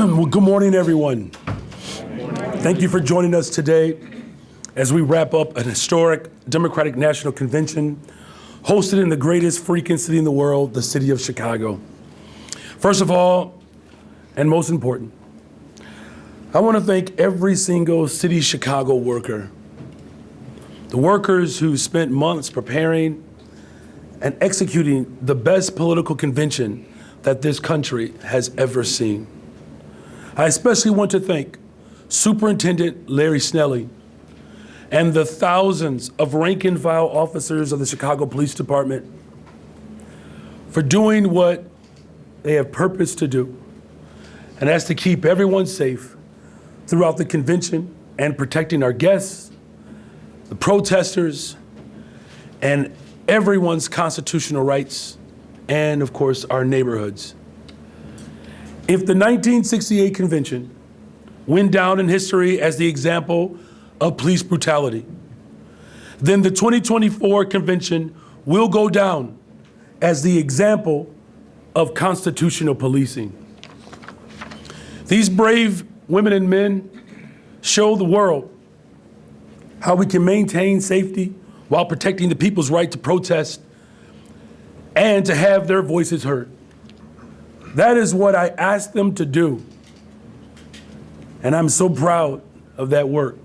Well, good morning, everyone. Thank you for joining us today as we wrap up an historic Democratic National Convention hosted in the greatest freaking city in the world, the city of Chicago. First of all, and most important, I want to thank every single City Chicago worker. The workers who spent months preparing and executing the best political convention that this country has ever seen. I especially want to thank Superintendent Larry Snelly and the thousands of rank and file officers of the Chicago Police Department for doing what they have purpose to do, and that's to keep everyone safe throughout the convention and protecting our guests, the protesters, and everyone's constitutional rights, and of course, our neighborhoods. If the 1968 convention went down in history as the example of police brutality, then the 2024 convention will go down as the example of constitutional policing. These brave women and men show the world how we can maintain safety while protecting the people's right to protest and to have their voices heard. That is what I asked them to do, and I'm so proud of that work.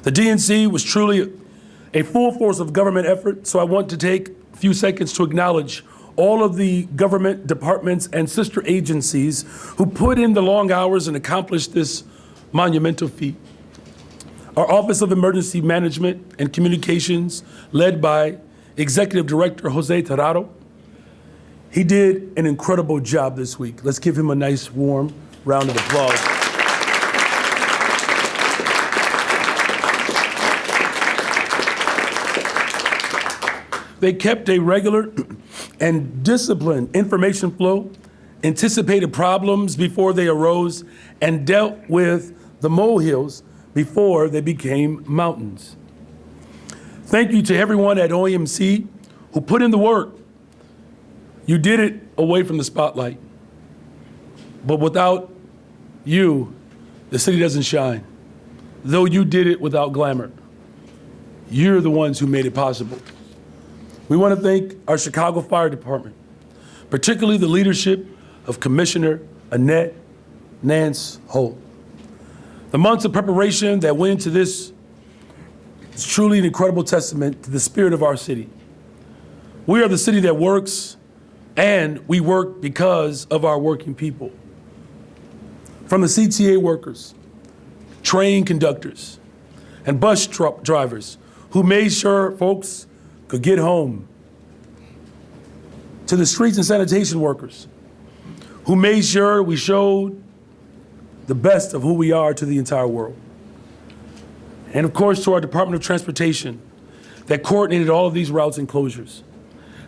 The DNC was truly a full force of government effort, so I want to take a few seconds to acknowledge all of the government departments and sister agencies who put in the long hours and accomplished this monumental feat. Our Office of Emergency Management and Communications, led by Executive Director Jose Terrado, he did an incredible job this week. Let's give him a nice warm round of applause. They kept a regular and disciplined information flow, anticipated problems before they arose, and dealt with the molehills before they became mountains. Thank you to everyone at OEMC who put in the work. You did it away from the spotlight. But without you, the city doesn't shine. Though you did it without glamour, you're the ones who made it possible. We want to thank our Chicago Fire Department, particularly the leadership of Commissioner Annette Nance Holt. The months of preparation that went into this is truly an incredible testament to the spirit of our city. We are the city that works, and we work because of our working people. From the CTA workers, train conductors, and bus drivers who made sure folks could get home, to the streets and sanitation workers who made sure we showed the best of who we are to the entire world. And of course, to our Department of Transportation that coordinated all of these routes and closures.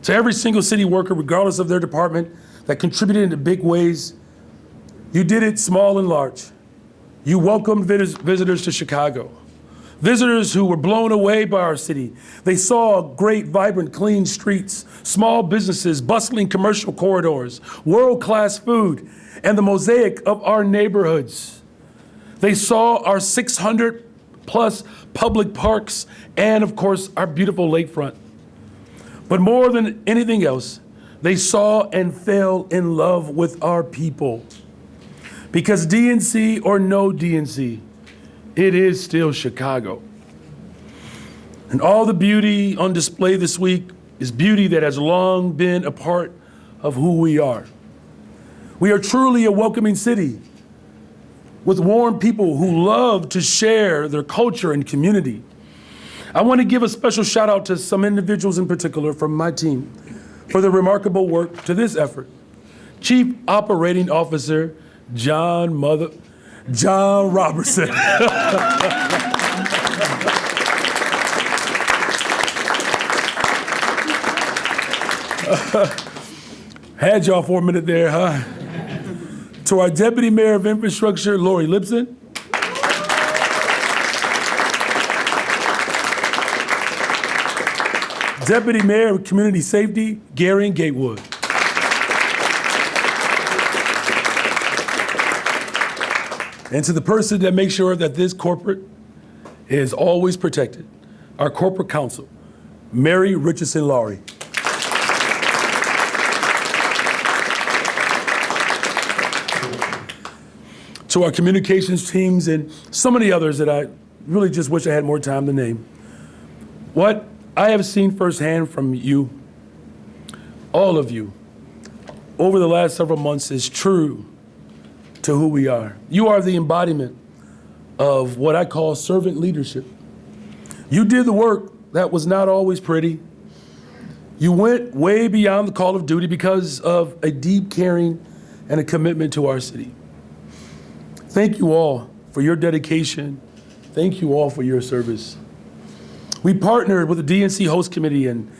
To every single city worker, regardless of their department, that contributed in big ways, you did it small and large. You welcomed visitors to Chicago. Visitors who were blown away by our city. They saw great, vibrant, clean streets, small businesses, bustling commercial corridors, world-class food, and the mosaic of our neighborhoods. They saw our 600+ public parks and, of course, our beautiful lakefront. But more than anything else, they saw and fell in love with our people. Because DNC or no DNC, it is still Chicago. And all the beauty on display this week is beauty that has long been a part of who we are. We are truly a welcoming city with warm people who love to share their culture and community. I want to give a special shout out to some individuals in particular from my team for their remarkable work to this effort. Chief Operating Officer John Robertson. Had y'all for a minute there, huh? To our Deputy Mayor of Infrastructure, Lori Lipson. Deputy Mayor of Community Safety, Gary Gatewood. And to the person that makes sure that this corporate is always protected, our corporate counsel, Mary Richardson Laurie. To our communications teams and so many others that I really just wish I had more time to name. What I have seen firsthand from you, all of you, over the last several months is true to who we are. You are the embodiment of what I call servant leadership. You did the work that was not always pretty. You went way beyond the call of duty because of a deep caring and a commitment to our city. Thank you all for your dedication. Thank you all for your service. We partnered with the DNC host committee and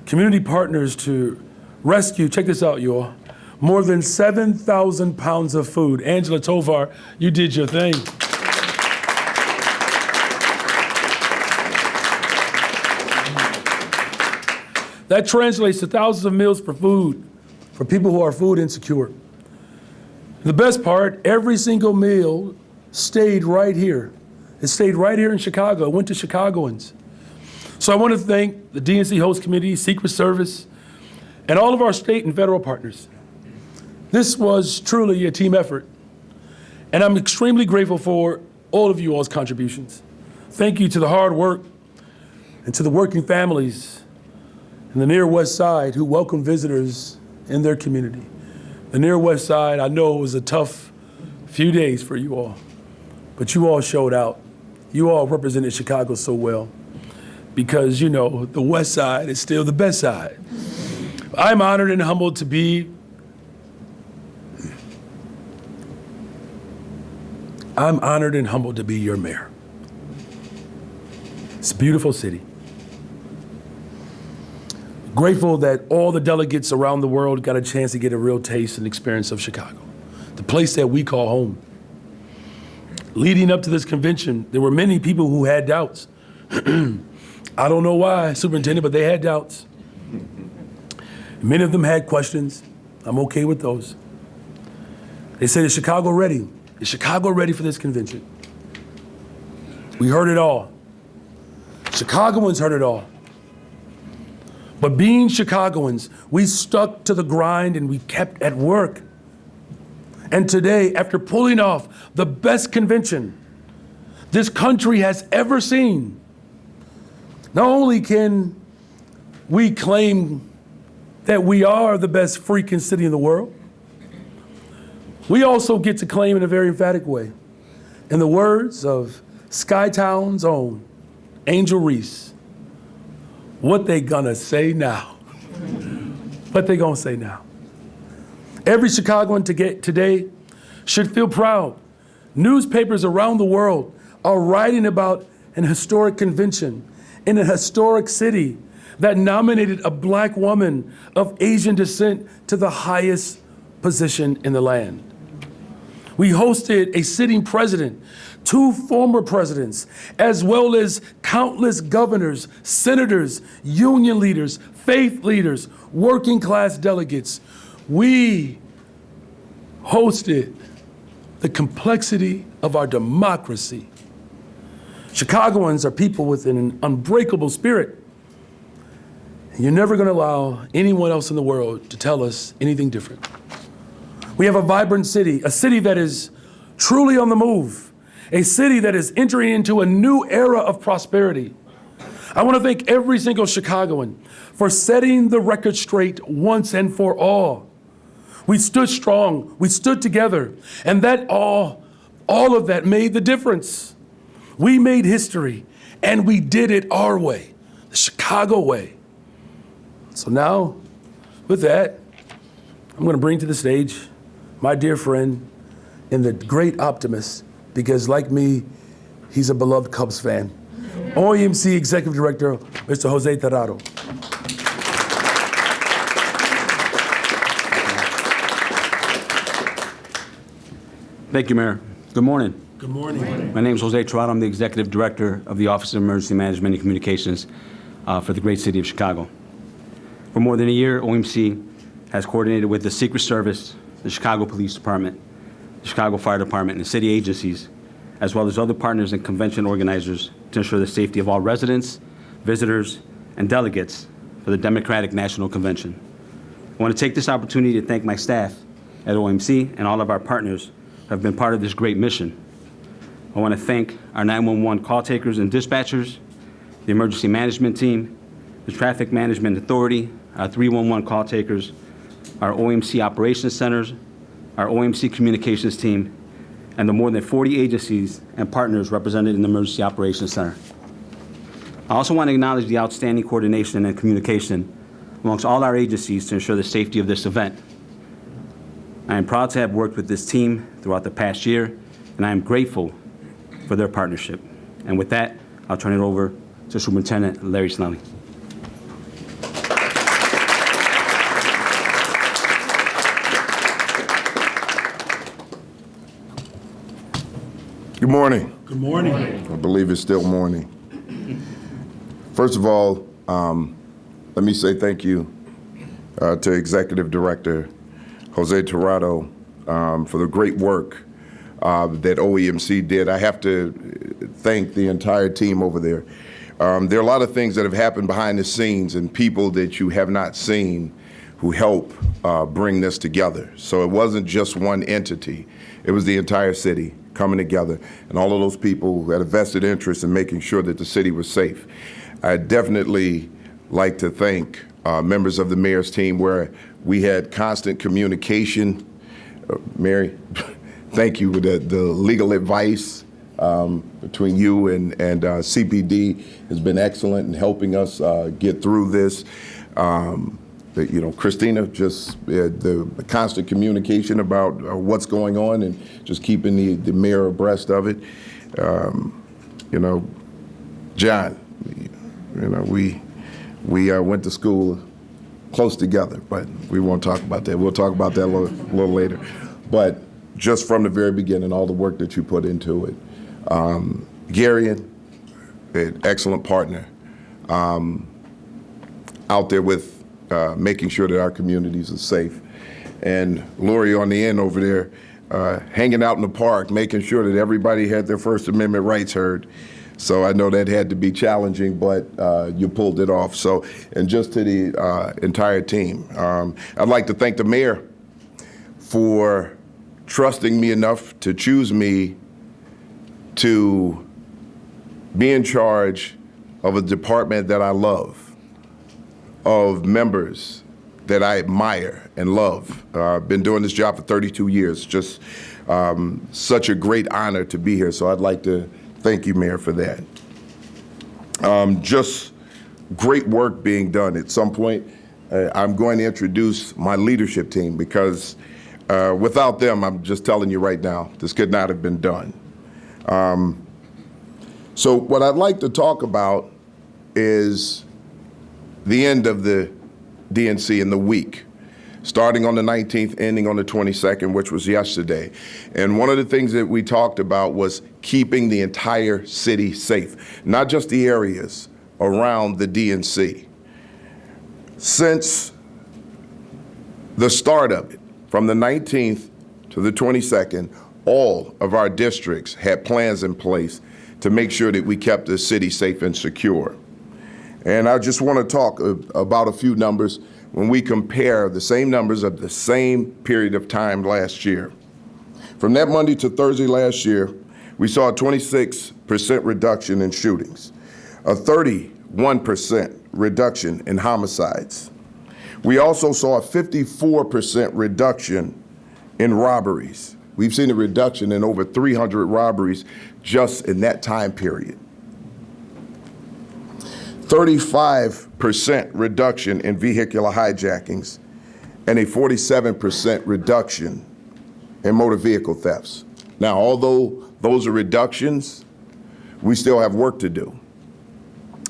community partners to rescue, check this out, you all, more than 7,000 pounds of food. Angela Tovar, you did your thing. That translates to thousands of meals for food for people who are food insecure. The best part, every single meal stayed right here. It stayed right here in Chicago. It went to Chicagoans. So I want to thank the DNC host committee, Secret Service, and all of our state and federal partners. This was truly a team effort. And I'm extremely grateful for all of you all's contributions. Thank you to the hard work and to the working families in the near West Side who welcome visitors in their community. The near West Side, I know it was a tough few days for you all, but you all showed out. You all represented Chicago so well because, you know, the West Side is still the best side. I'm honored and humbled to be your mayor. It's a beautiful city. Grateful that all the delegates around the world got a chance to get a real taste and experience of Chicago, the place that we call home. Leading up to this convention, there were many people who had doubts. I don't know why, Superintendent, but they had doubts. Many of them had questions. I'm okay with those. They said, is Chicago ready? Is Chicago ready for this convention? We heard it all. Chicagoans heard it all. But being Chicagoans, we stuck to the grind and we kept at work. And today, after pulling off the best convention this country has ever seen, not only can we claim that we are the best freaking city in the world, we also get to claim in a very emphatic way. In the words of Skytown's own Angel Reese, what they gonna say now? What they gonna say now? Every Chicagoan today should feel proud. Newspapers around the world are writing about an historic convention in a historic city that nominated a black woman of Asian descent to the highest position in the land. We hosted a sitting president, 2 former presidents, as well as countless governors, senators, union leaders, faith leaders, working class delegates. We hosted the complexity of our democracy. Chicagoans are people with an unbreakable spirit. You're never going to allow anyone else in the world to tell us anything different. We have a vibrant city, a city that is truly on the move, a city that is entering into a new era of prosperity. I want to thank every single Chicagoan for setting the record straight once and for all. We stood strong, we stood together, and that all of that made the difference. We made history, and we did it our way, the Chicago way. So now, with that, I'm going to bring to the stage my dear friend and the great optimist, because like me, he's a beloved Cubs fan. OEMC Executive Director, Mr. Jose Terrado. Thank you, Mayor. Good morning. Good morning. My name is Jose Terrado. I'm the Executive Director of the Office of Emergency Management and Communications for the great city of Chicago. For more than a year, OEMC has coordinated with the Secret Service, the Chicago Police Department, the Chicago Fire Department, and city agencies, as well as other partners and convention organizers, to ensure the safety of all residents, visitors, and delegates for the Democratic National Convention. I want to take this opportunity to thank my staff at OMC and all of our partners who have been part of this great mission. I want to thank our 911 call takers and dispatchers, the emergency management team, the traffic management authority, our 311 call takers, our OMC operations centers, our OMC communications team, and the more than 40 agencies and partners represented in the Emergency Operations Center. I also want to acknowledge the outstanding coordination and communication amongst all our agencies to ensure the safety of this event. I am proud to have worked with this team throughout the past year, and I am grateful for their partnership. And with that, I'll turn it over to Superintendent Larry Snelling. Good morning. Good morning. I believe it's still morning. First of all, let me say thank you to Executive Director Jose Tirado for the great work that OEMC did. I have to thank the entire team over there. There are a lot of things that have happened behind the scenes and people that you have not seen who help bring this together. So it wasn't just one entity. It was the entire city coming together, and all of those people who had a vested interest in making sure that the city was safe. I'd definitely like to thank members of the mayor's team where we had constant communication. Mary, thank you. The legal advice between you and CPD has been excellent in helping us get through this. Christina, just the constant communication about what's going on and just keeping the mayor abreast of it. John, we went to school close together, but we won't talk about that. We'll talk about that a little later. But just from the very beginning, all the work that you put into it. Garion, an excellent partner, out there with making sure that our communities are safe. And Lori on the end over there, hanging out in the park, making sure that everybody had their First Amendment rights heard. So I know that had to be challenging, but you pulled it off. So, and just to the entire team, I'd like to thank the mayor for trusting me enough to choose me to be in charge of a department that I love, of members that I admire and love. I've been doing this job for 32 years. Just such a great honor to be here. So I'd like to thank you, Mayor, for that. Just great work being done. At some point, I'm going to introduce my leadership team because without them, I'm just telling you right now, this could not have been done. So what I'd like to talk about is the end of the DNC in the week, starting on the 19th, ending on the 22nd, which was yesterday. And one of the things that we talked about was keeping the entire city safe, not just the areas around the DNC. Since the start of it, from the 19th to the 22nd, all of our districts had plans in place to make sure that we kept the city safe and secure. And I just want to talk about a few numbers when we compare the same numbers of the same period of time last year. From that Monday to Thursday last year, we saw a 26% reduction in shootings, a 31% reduction in homicides. We also saw a 54% reduction in robberies. We've seen a reduction in over 300 robberies just in that time period. 35% reduction in vehicular hijackings and a 47% reduction in motor vehicle thefts. Now, although those are reductions, we still have work to do.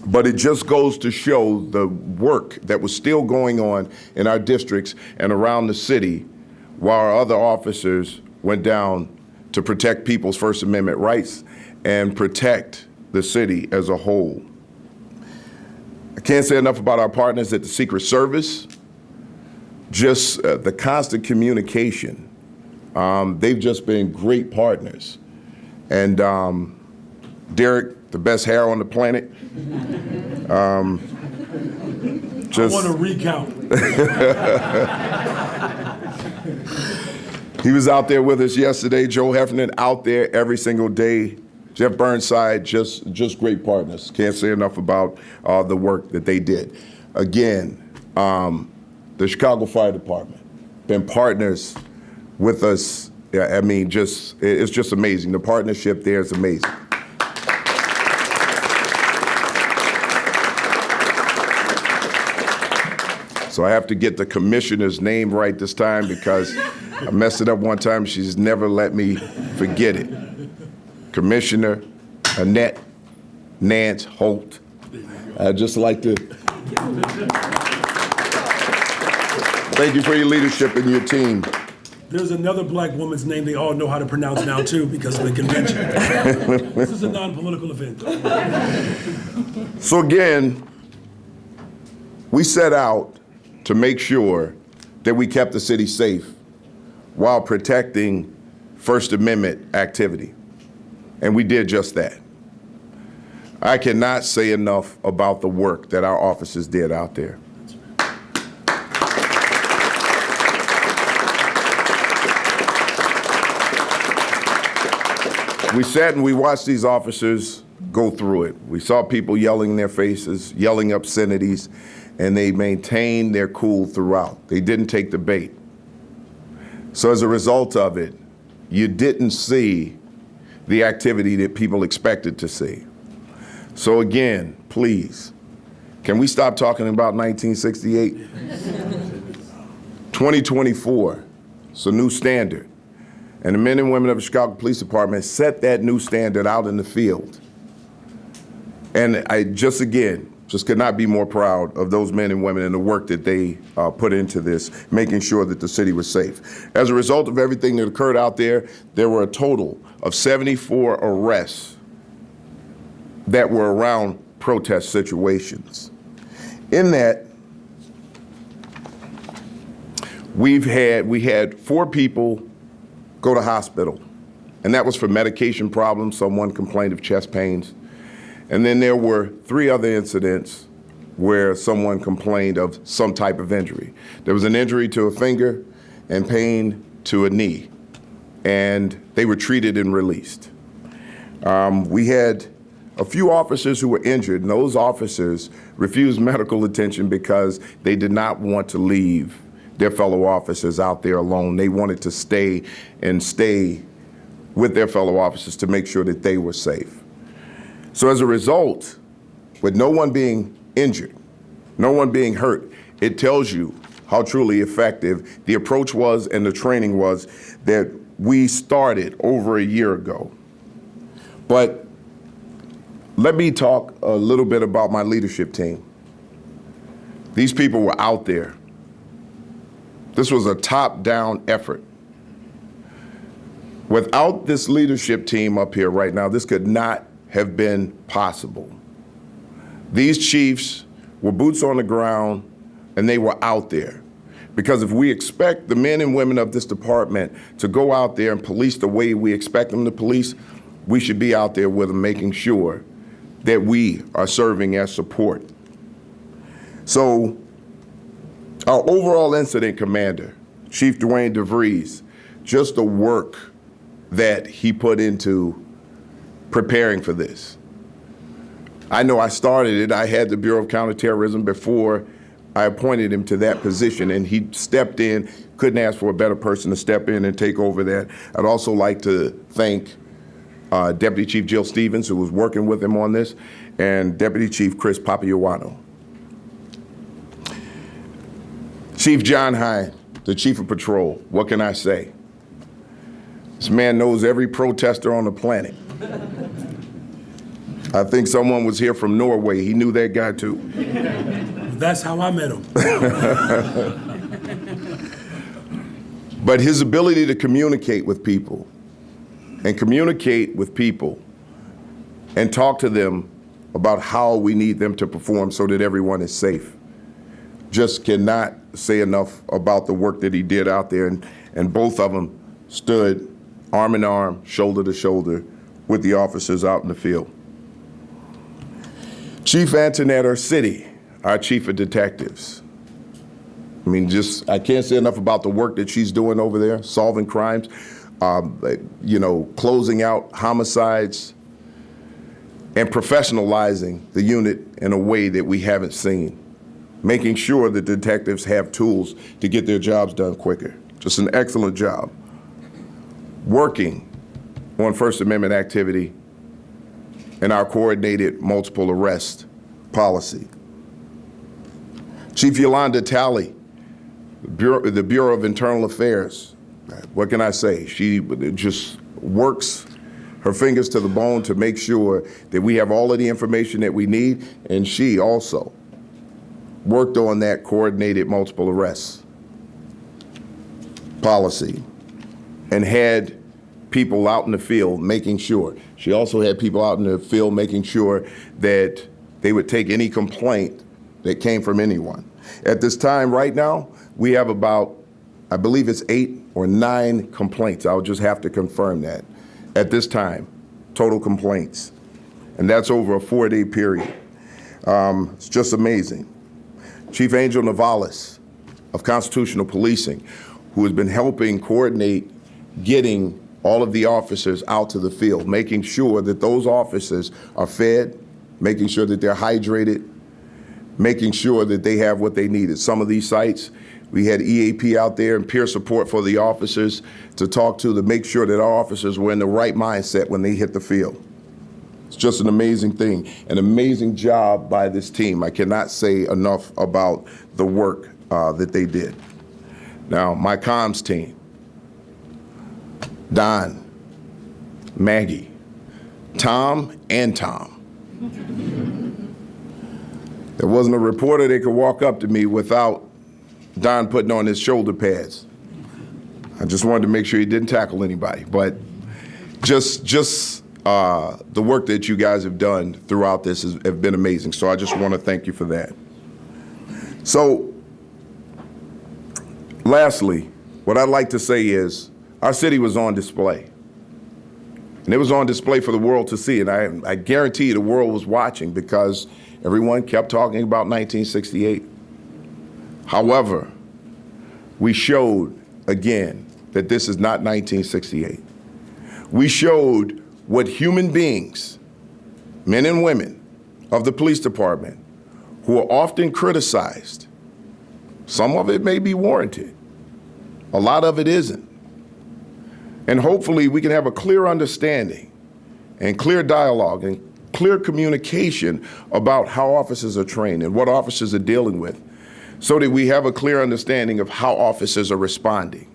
But it just goes to show the work that was still going on in our districts and around the city while our other officers went down to protect people's First Amendment rights and protect the city as a whole. I can't say enough about our partners at the Secret Service, just the constant communication They've just been great partners. And Derek, the best hair on the planet. I want to recount. He was out there with us yesterday. Joe Heffernan out there every single day. Jeff Burnside, just great partners. Can't say enough about the work that they did. Again, the Chicago Fire Department, been partners with us. I mean, it's just amazing. The partnership there is amazing. So I have to get the commissioner's name right this time because I messed it up one time. She's never let me forget it. Commissioner Annette Nance Holt. I'd just like to thank you for your leadership and your team. There's another black woman's name they all know how to pronounce now too because of the convention. This is a non-political event. So again, we set out to make sure that we kept the city safe while protecting First Amendment activity. And we did just that. I cannot say enough about the work that our officers did out there. We sat and we watched these officers go through it. We saw people yelling in their faces, yelling obscenities, and they maintained their cool throughout. They didn't take the bait. So as a result of it, you didn't see the activity that people expected to see. So again, please, can we stop talking about 1968? 2024, it's a new standard. And the men and women of the Chicago Police Department set that new standard out in the field. And I just could not be more proud of those men and women and the work that they put into this, making sure that the city was safe. As a result of everything that occurred out there, there were a total of 74 arrests that were around protest situations. In that, we had 4 people go to hospital, and that was for medication problems. Someone complained of chest pains. And then there were 3 other incidents where someone complained of some type of injury. There was an injury to a finger and pain to a knee, and they were treated and released. We had a few officers who were injured, and those officers refused medical attention because they did not want to leave their fellow officers out there alone. They wanted to stay with their fellow officers to make sure that they were safe. So as a result, with no one being injured, no one being hurt, it tells you how truly effective the approach was and the training was that we started over a year ago. But let me talk a little bit about my leadership team. These people were out there. This was a top-down effort. Without this leadership team up here right now, this could not have been possible. These chiefs were boots on the ground, and they were out there. Because if we expect the men and women of this department to go out there and police the way we expect them to police, we should be out there with them, making sure that we are serving as support. So our overall incident commander, Chief Dwayne DeVries, just the work that he put into preparing for this. I know I started it. I had the Bureau of Counterterrorism before I appointed him to that position, and he stepped in, couldn't ask for a better person to step in and take over that. I'd also like to thank Deputy Chief Jill Stevens, who was working with him on this, and Deputy Chief Chris Papaioannou. Chief John Hine, the Chief of Patrol, what can I say? This man knows every protester on the planet. I think someone was here from Norway. He knew that guy too. That's how I met him. But his ability to communicate with people and talk to them about how we need them to perform so that everyone is safe. Just cannot say enough about the work that he did out there, and both of them stood arm in arm, shoulder to shoulder with the officers out in the field. Chief Antoinette City, our chief of detectives. I mean, I can't say enough about the work that she's doing over there, solving crimes, closing out homicides, and professionalizing the unit in a way that we haven't seen, making sure that detectives have tools to get their jobs done quicker. Just an excellent job. Working on First Amendment activity and our coordinated multiple arrest policy. Chief Yolanda Talley, the Bureau of Internal Affairs. What can I say? She just works her fingers to the bone to make sure that we have all of the information that we need, and she also worked on that coordinated multiple arrests policy and had people out in the field making sure. She also had people out in the field making sure that they would take any complaint that came from anyone. At this time right now, we have about, I believe it's 8 or 9 complaints. I'll just have to confirm that. At this time, total complaints. And that's over a 4-day period. It's just amazing. Chief Angel Navales of Constitutional Policing, who has been helping coordinate getting all of the officers out to the field, making sure that those officers are fed, making sure that they're hydrated, making sure that they have what they need. At some of these sites, we had EAP out there and peer support for the officers to make sure that our officers were in the right mindset when they hit the field. It's just an amazing thing, an amazing job by this team. I cannot say enough about the work that they did. Now, my comms team, Don, Maggie, Tom, and Tom. There wasn't a reporter that could walk up to me without Don putting on his shoulder pads. I just wanted to make sure he didn't tackle anybody, but just the work that you guys have done throughout this have been amazing. So I just want to thank you for that. So, lastly, what I'd like to say is our city was on display. And it was on display for the world to see. And I guarantee you the world was watching because everyone kept talking about 1968. However, we showed again that this is not 1968. We showed what human beings, men and women of the police department, who are often criticized, some of it may be warranted, a lot of it isn't. And hopefully we can have a clear understanding and clear dialogue and clear communication about how officers are trained and what officers are dealing with, so that we have a clear understanding of how officers are responding.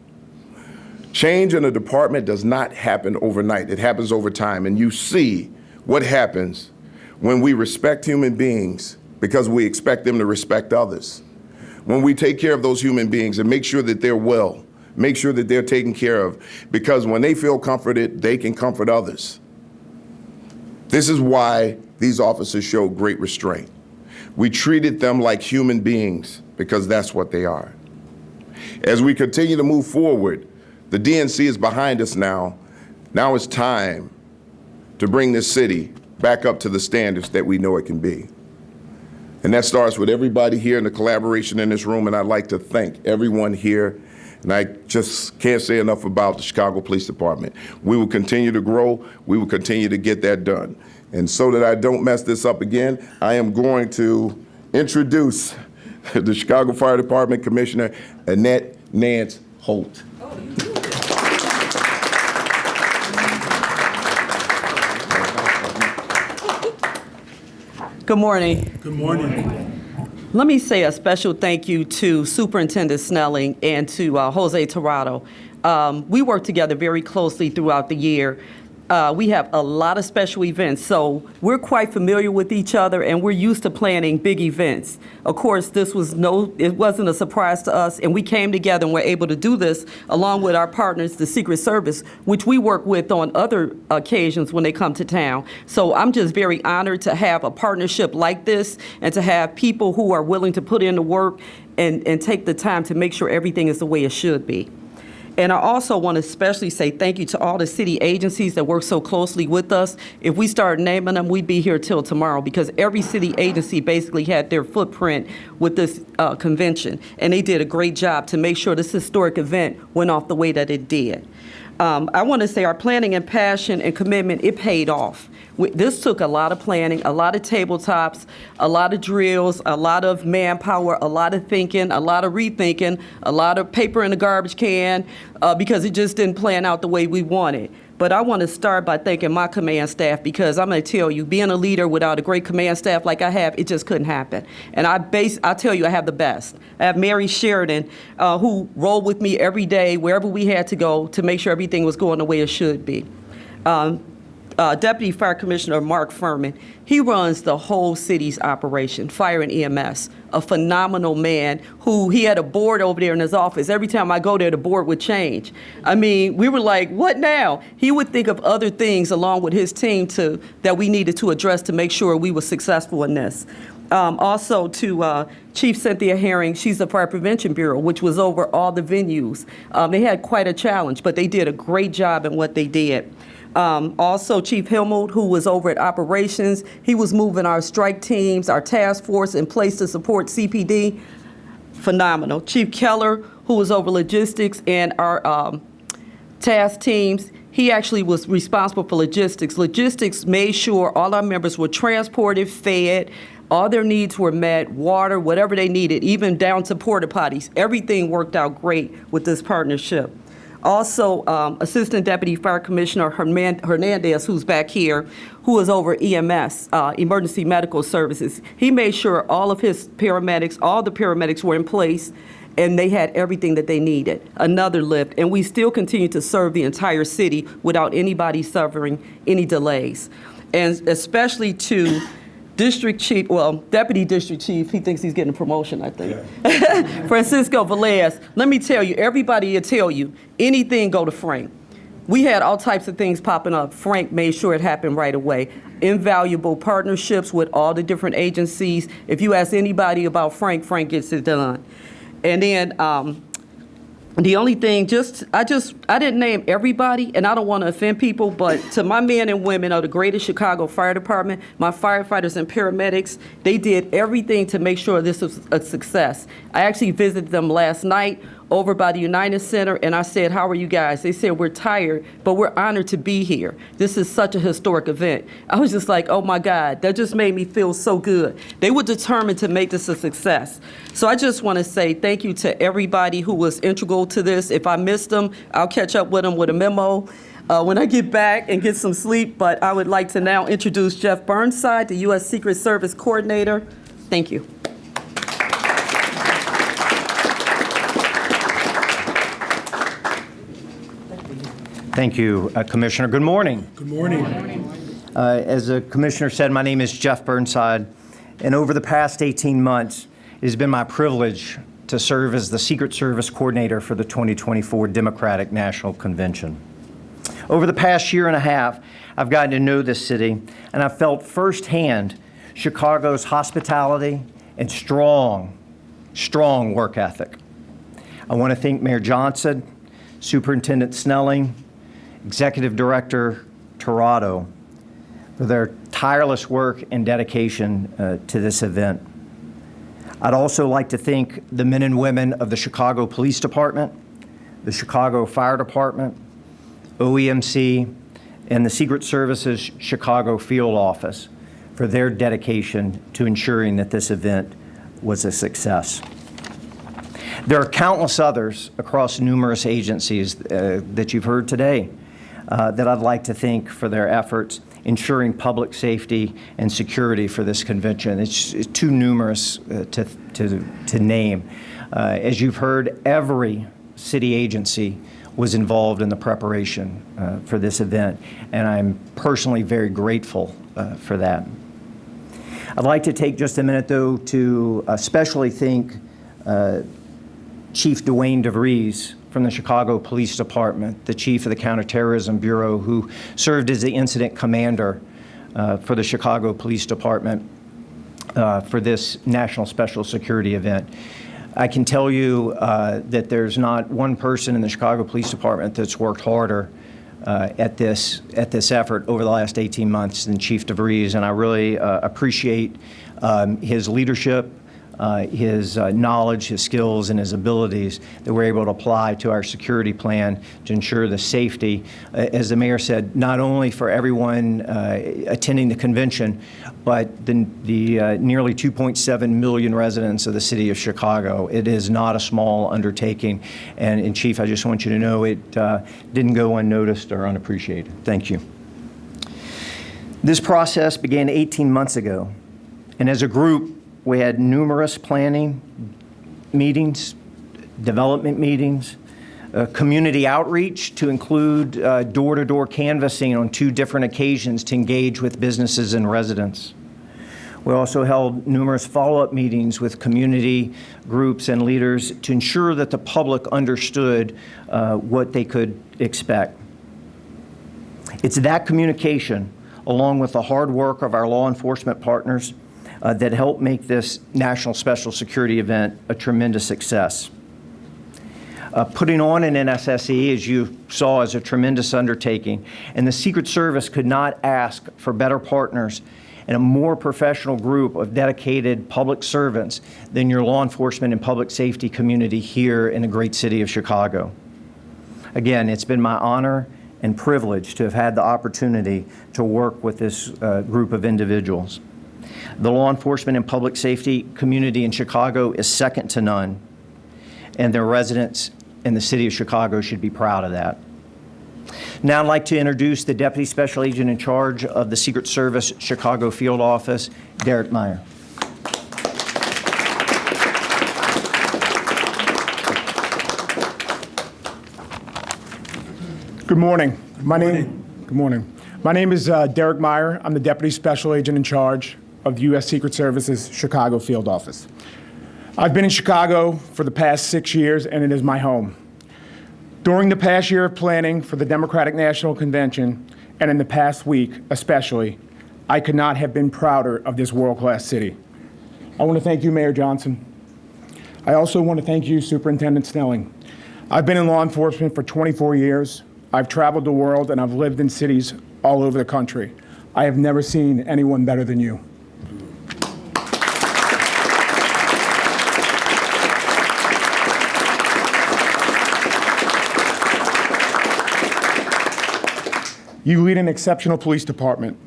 Change in a department does not happen overnight. It happens over time. And you see what happens when we respect human beings because we expect them to respect others. When we take care of those human beings and make sure that they're well, make sure that they're taken care of, because when they feel comforted, they can comfort others. This is why these officers show great restraint. We treated them like human beings because that's what they are. As we continue to move forward, the DNC is behind us now. Now it's time to bring this city back up to the standards that we know it can be. And that starts with everybody here and the collaboration in this room, and I'd like to thank everyone here. And I just can't say enough about the Chicago Police Department. We will continue to grow. We will continue to get that done. And so that I don't mess this up again, I am going to introduce the Chicago Fire Department Commissioner, Annette Nance Holt. Good morning. Good morning. Let me say a special thank you to Superintendent Snelling and to Jose Tirado. We work together very closely throughout the year. We have a lot of special events, so we're quite familiar with each other, and we're used to planning big events. Of course, it wasn't a surprise to us, and we came together and were able to do this along with our partners, the Secret Service, which we work with on other occasions when they come to town. So I'm just very honored to have a partnership like this and to have people who are willing to put in the work and take the time to make sure everything is the way it should be. And I also want to especially say thank you to all the city agencies that work so closely with us. If we start naming them, we'd be here till tomorrow, because every city agency basically had their footprint with this convention. And they did a great job to make sure this historic event went off the way that it did. I want to say our planning and passion and commitment, it paid off. This took a lot of planning, a lot of tabletops, a lot of drills, a lot of manpower, a lot of thinking, a lot of rethinking, a lot of paper in the garbage can, because it just didn't plan out the way we wanted. But I want to start by thanking my command staff, because I'm going to tell you, being a leader without a great command staff like I have, it just couldn't happen. And I tell you, I have the best. I have Mary Sheridan, who rolled with me every day, wherever we had to go, to make sure everything was going the way it should be. Deputy Fire Commissioner Mark Furman, he runs the whole city's operation, fire and EMS, a phenomenal man who, he had a board over there in his office. Every time I go there, the board would change. I mean, we were like, what now? He would think of other things along with his team that we needed to address to make sure we were successful in this. Also to Chief Cynthia Herring, she's the Fire Prevention Bureau, which was over all the venues. They had quite a challenge, but they did a great job in what they did. Also, Chief Himmold, who was over at operations, he was moving our strike teams, our task force in place to support CPD. Phenomenal. Chief Keller, who was over logistics and our task teams, he actually was responsible for logistics. Logistics made sure all our members were transported, fed, all their needs were met, water, whatever they needed, even down to porta potties. Everything worked out great with this partnership. Also, Assistant Deputy Fire Commissioner Hernandez, who's back here, who is over EMS, Emergency Medical Services. He made sure all of his paramedics, all the paramedics were in place, and they had everything that they needed. Another lift, and we still continue to serve the entire city without anybody suffering any delays. And especially to Deputy District Chief, he thinks he's getting a promotion, I think. Yeah. Francisco Velez, let me tell you, everybody will tell you, anything go to Frank. We had all types of things popping up. Frank made sure it happened right away. Invaluable partnerships with all the different agencies. If you ask anybody about Frank, Frank gets it done. And then the only thing, I didn't name everybody, and I don't want to offend people, but to my men and women of the Greater Chicago Fire Department, my firefighters and paramedics, they did everything to make sure this was a success. I actually visited them last night over by the United Center, and I said, how are you guys? They said, we're tired, but we're honored to be here. This is such a historic event. I was just like, oh my God, that just made me feel so good. They were determined to make this a success. So I just want to say thank you to everybody who was integral to this. If I missed them, I'll catch up with them with a memo when I get back and get some sleep. But I would like to now introduce Jeff Burnside, the U.S. Secret Service Coordinator. Thank you. Thank you, Commissioner. Good morning. Good morning. As the Commissioner said, my name is Jeff Burnside, and over the past 18 months, it has been my privilege to serve as the Secret Service Coordinator for the 2024 Democratic National Convention. Over the past year and a half, I've gotten to know this city, and I've felt firsthand Chicago's hospitality and strong work ethic. I want to thank Mayor Johnson, Superintendent Snelling, Executive Director Tirado for their tireless work and dedication to this event. I'd also like to thank the men and women of the Chicago Police Department, the Chicago Fire Department, OEMC, and the Secret Service's Chicago Field Office for their dedication to ensuring that this event was a success. There are countless others across numerous agencies that you've heard today that I'd like to thank for their efforts ensuring public safety and security for this convention. It's too numerous to name. As you've heard, every city agency was involved in the preparation for this event, and I'm personally very grateful for that. I'd like to take just a minute, though, to especially thank Chief Dwayne DeVries from the Chicago Police Department, the chief of the Counterterrorism Bureau, who served as the incident commander for the Chicago Police Department for this National Special Security event. I can tell you that there's not one person in the Chicago Police Department that's worked harder at this effort over the last 18 months than Chief DeVries, and I really appreciate his leadership, his knowledge, his skills, and his abilities that we're able to apply to our security plan to ensure the safety, as the mayor said, not only for everyone attending the convention, but the nearly 2.7 million residents of the city of Chicago. It is not a small undertaking, and Chief, I just want you to know it didn't go unnoticed or unappreciated. Thank you. This process began 18 months ago, and as a group, we had numerous planning meetings, development meetings, community outreach to include door-to-door canvassing on 2 different occasions to engage with businesses and residents. We also held numerous follow-up meetings with community groups and leaders to ensure that the public understood what they could expect. It's that communication, along with the hard work of our law enforcement partners, that helped make this National Special Security event a tremendous success. Putting on an NSSE, as you saw, is a tremendous undertaking, and the Secret Service could not ask for better partners and a more professional group of dedicated public servants than your law enforcement and public safety community here in the great city of Chicago. Again, it's been my honor and privilege to have had the opportunity to work with this group of individuals. The law enforcement and public safety community in Chicago is second to none, and their residents in the city of Chicago should be proud of that. Now I'd like to introduce the Deputy Special Agent in charge of the Secret Service Chicago Field Office, Derek Meyer. Good morning. Good morning. My name is Derek Meyer. I'm the Deputy Special Agent in charge of the U.S. Secret Service's Chicago Field Office. I've been in Chicago for the past 6 years, and it is my home. During the past year of planning for the Democratic National Convention, and in the past week especially, I could not have been prouder of this world-class city. I want to thank you, Mayor Johnson. I also want to thank you, Superintendent Snelling. I've been in law enforcement for 24 years. I've traveled the world, and I've lived in cities all over the country. I have never seen anyone better than you. You lead an exceptional police department.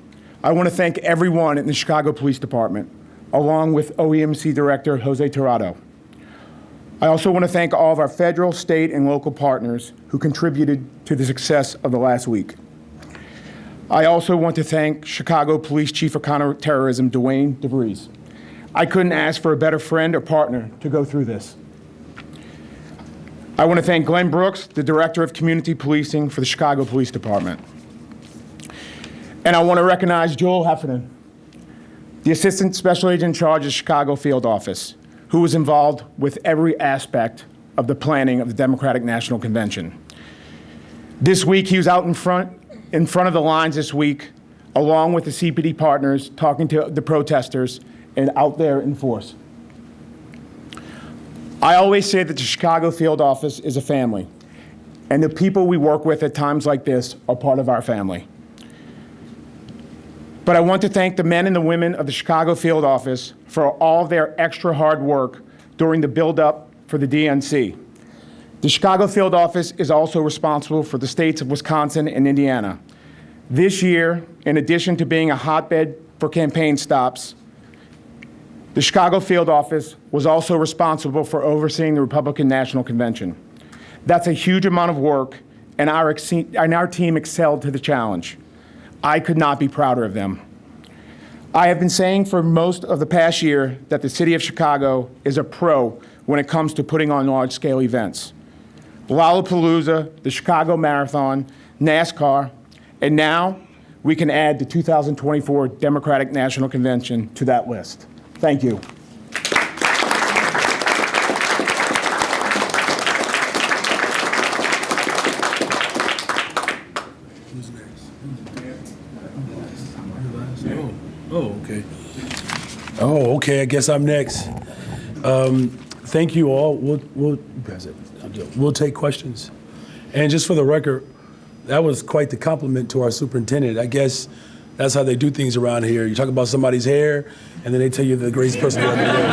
I want to thank everyone in the Chicago Police Department, along with OEMC Director Jose Tirado. I also want to thank all of our federal, state, and local partners who contributed to the success of the last week. I also want to thank Chicago Police Chief of Counterterrorism, Dwayne DeVries. I couldn't ask for a better friend or partner to go through this. I want to thank Glenn Brooks, the Director of Community Policing for the Chicago Police Department. And I want to recognize Joel Heffernan, the Assistant Special Agent in charge of the Chicago Field Office, who was involved with every aspect of the planning of the Democratic National Convention. This week, he was out in front of the lines this week, along with the CPD partners, talking to the protesters and out there in force. I always say that the Chicago Field Office is a family, and the people we work with at times like this are part of our family. But I want to thank the men and the women of the Chicago Field Office for all of their extra hard work during the build-up for the DNC. The Chicago Field Office is also responsible for the states of Wisconsin and Indiana. This year, in addition to being a hotbed for campaign stops, the Chicago Field Office was also responsible for overseeing the Republican National Convention. That's a huge amount of work, and our team excelled to the challenge. I could not be prouder of them. I have been saying for most of the past year that the city of Chicago is a pro when it comes to putting on large-scale events. Lollapalooza, the Chicago Marathon, NASCAR, and now we can add the 2024 Democratic National Convention to that list. Thank you. Oh, okay. I guess I'm next. thank you all. We'll take questions. And just for the record, that was quite the compliment to our superintendent. I guess that's how they do things around here. You talk about somebody's hair, and then they tell you they're the greatest person ever lived.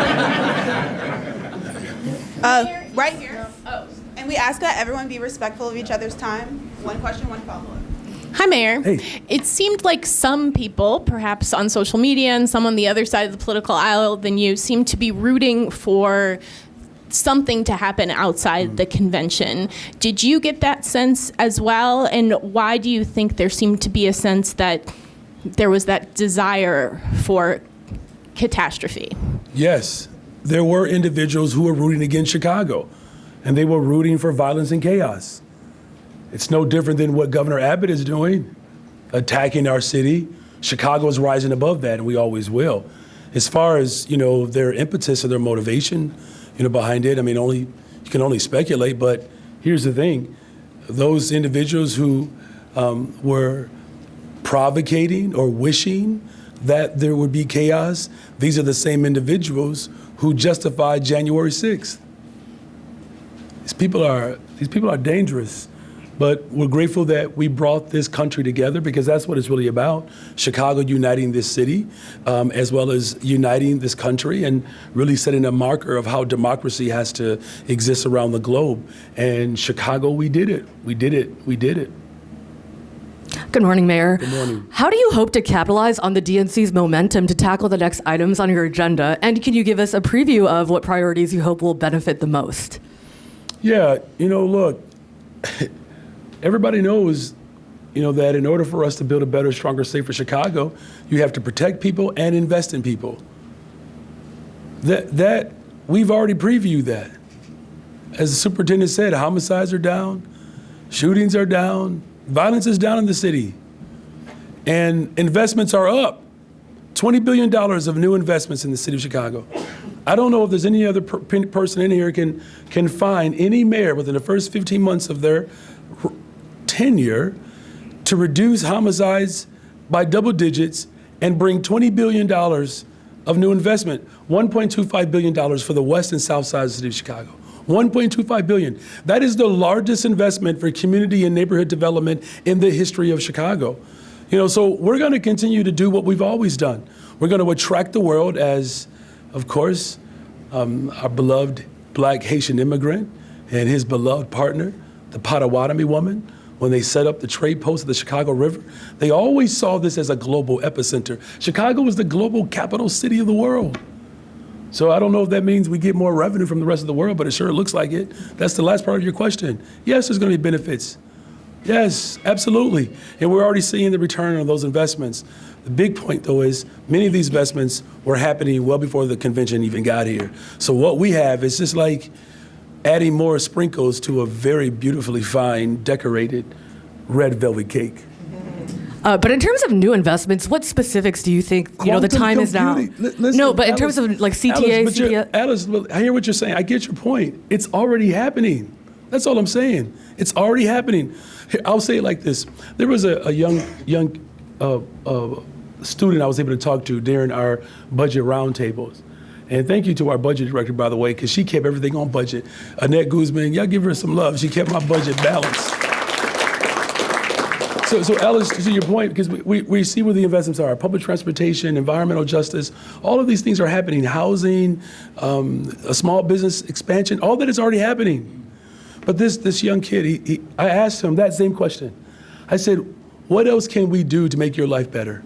Right here. Oh. And we ask that everyone be respectful of each other's time. One question, one follow-up. Hi, Mayor. Hey. It seemed like some people, perhaps on social media and some on the other side of the political aisle than you, seem to be rooting for something to happen outside the convention. Did you get that sense as well? And why do you think there seemed to be a sense that there was that desire for catastrophe? Yes, there were individuals who were rooting against Chicago, and they were rooting for violence and chaos. It's no different than what Governor Abbott is doing, attacking our city. Chicago is rising above that, and we always will. As far as, their impetus or their motivation, behind it, you can only speculate, but here's the thing. Those individuals who were provocating or wishing that there would be chaos, these are the same individuals who justified January 6th. These people are dangerous, but we're grateful that we brought this country together because that's what it's really about. Chicago uniting this city, as well as uniting this country and really setting a marker of how democracy has to exist around the globe. And Chicago, we did it. We did it. We did it. Good morning, Mayor. Good morning. How do you hope to capitalize on the DNC's momentum to tackle the next items on your agenda? And can you give us a preview of what priorities you hope will benefit the most? Yeah, look, everybody knows, that in order for us to build a better, stronger, safer Chicago, you have to protect people and invest in people. That we've already previewed that. As the superintendent said, homicides are down, shootings are down, violence is down in the city, and investments are up. $20 billion of new investments in the city of Chicago. I don't know if there's any other person in here can find any mayor within the first 15 months of their tenure to reduce homicides by double digits and bring $20 billion of new investment, $1.25 billion for the west and south side of the city of Chicago. $1.25 billion. That is the largest investment for community and neighborhood development in the history of Chicago. So we're going to continue to do what we've always done. We're going to attract the world as, of course, our beloved black Haitian immigrant and his beloved partner, the Potawatomi woman, when they set up the trade post of the Chicago River, they always saw this as a global epicenter. Chicago is the global capital city of the world. So I don't know if that means we get more revenue from the rest of the world, but it sure looks like it. That's the last part of your question. Yes, there's going to be benefits. Yes, absolutely. And we're already seeing the return on those investments. The big point, though, is many of these investments were happening well before the convention even got here. So what we have is just like adding more sprinkles to a very beautifully fine, decorated red velvet cake. But in terms of new investments, what specifics do you think, the time is now? Listen, No, but in Alice, terms of like CTA, Alice, I hear what you're saying. I get your point. It's already happening. That's all I'm saying. It's already happening. Here, I'll say it like this. There was a young student I was able to talk to during our budget roundtables. And thank you to our budget director, by the way, because she kept everything on budget. Annette Guzman, y'all give her some love. She kept my budget balanced. So Alice, to your point, because we see where the investments are, public transportation, environmental justice, all of these things are happening. Housing, a small business expansion, all that is already happening. But this young kid, I asked him that same question. I said, what else can we do to make your life better?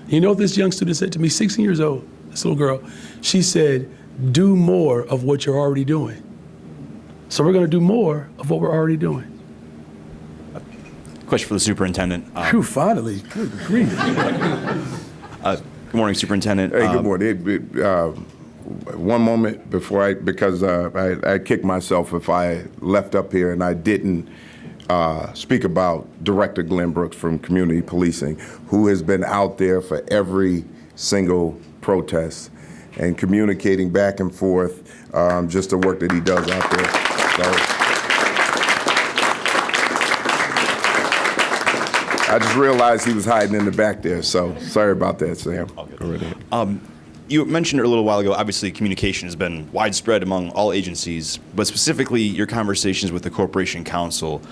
You know what this young student said to me, 16 years old, this little girl? She said, do more of what you're already doing. So we're going to do more of what we're already doing. Question for the superintendent. Phew, finally, good grief. Good morning, superintendent. Hey, good morning. One moment before because I kick myself if I left up here and I didn't speak about Director Glenn Brooks from Community Policing, who has been out there for every single protest and communicating back and forth, just the work that he does out there. So, I just realized he was hiding in the back there, so sorry about that, Sam. Go right ahead. You mentioned a little while ago, obviously communication has been widespread among all agencies, but specifically your conversations with the Corporation Counsel.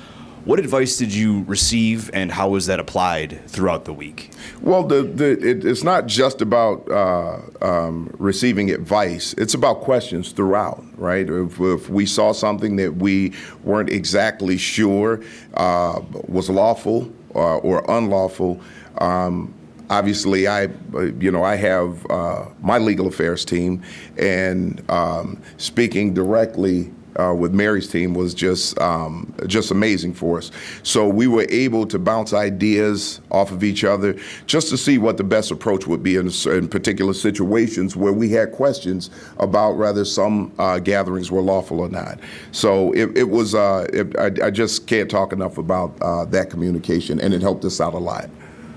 What advice did you receive, and how was that applied throughout the week? Well, it's not just about receiving advice. It's about questions throughout, right? If we saw something that we weren't exactly sure was lawful or unlawful, obviously, I have my legal affairs team, and speaking directly with Mary's team was just amazing for us. So we were able to bounce ideas off of each other just to see what the best approach would be in particular situations where we had questions about whether some gatherings were lawful or not. So I just can't talk enough about that communication, and it helped us out a lot.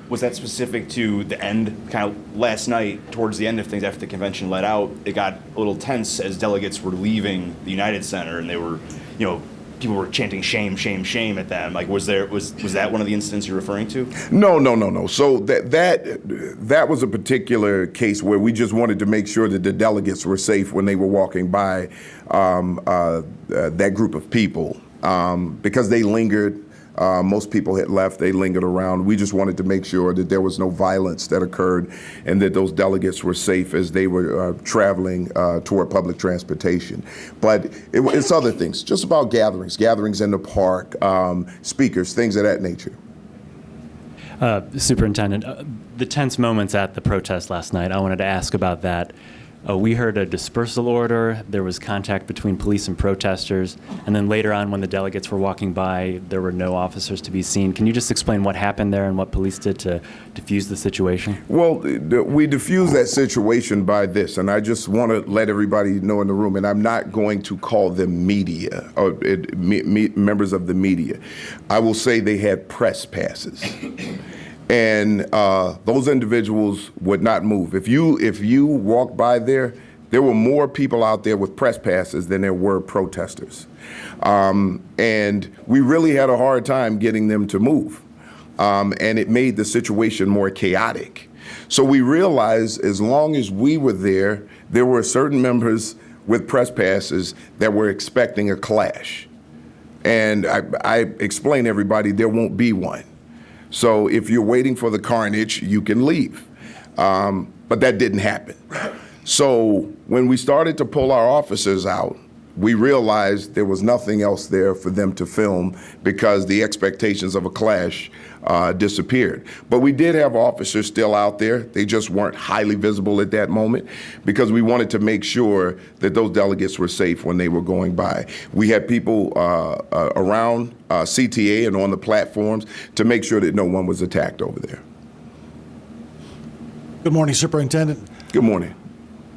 Was that specific to the end, kind of last night, towards the end of things after the convention let out? It got a little tense as delegates were leaving the United Center, and they were, people were chanting shame, shame, shame at them. Like, was that one of the incidents you're referring to? No. So that was a particular case where we just wanted to make sure that the delegates were safe when they were walking by that group of people because they lingered. Most people had left, they lingered around. We just wanted to make sure that there was no violence that occurred and that those delegates were safe as they were traveling toward public transportation. But it's other things, just about gatherings in the park, speakers, things of that nature. Superintendent, the tense moments at the protest last night, I wanted to ask about that. We heard a dispersal order, there was contact between police and protesters, and then later on when the delegates were walking by, there were no officers to be seen. Can you just explain what happened there and what police did to diffuse the situation? Well, we diffused that situation by this, and I just want to let everybody know in the room, and I'm not going to call them media, or members of the media. I will say they had press passes. And those individuals would not move. If you walked by there were more people out there with press passes than there were protesters. And we really had a hard time getting them to move. And it made the situation more chaotic. So we realized as long as we were there were certain members with press passes that were expecting a clash. And I explained to everybody there won't be one. So if you're waiting for the carnage, you can leave. But that didn't happen. So when we started to pull our officers out, we realized there was nothing else there for them to film because the expectations of a clash disappeared. But we did have officers still out there. They just weren't highly visible at that moment because we wanted to make sure that those delegates were safe when they were going by. We had people around CTA and on the platforms to make sure that no one was attacked over there. Good morning, Superintendent. Good morning.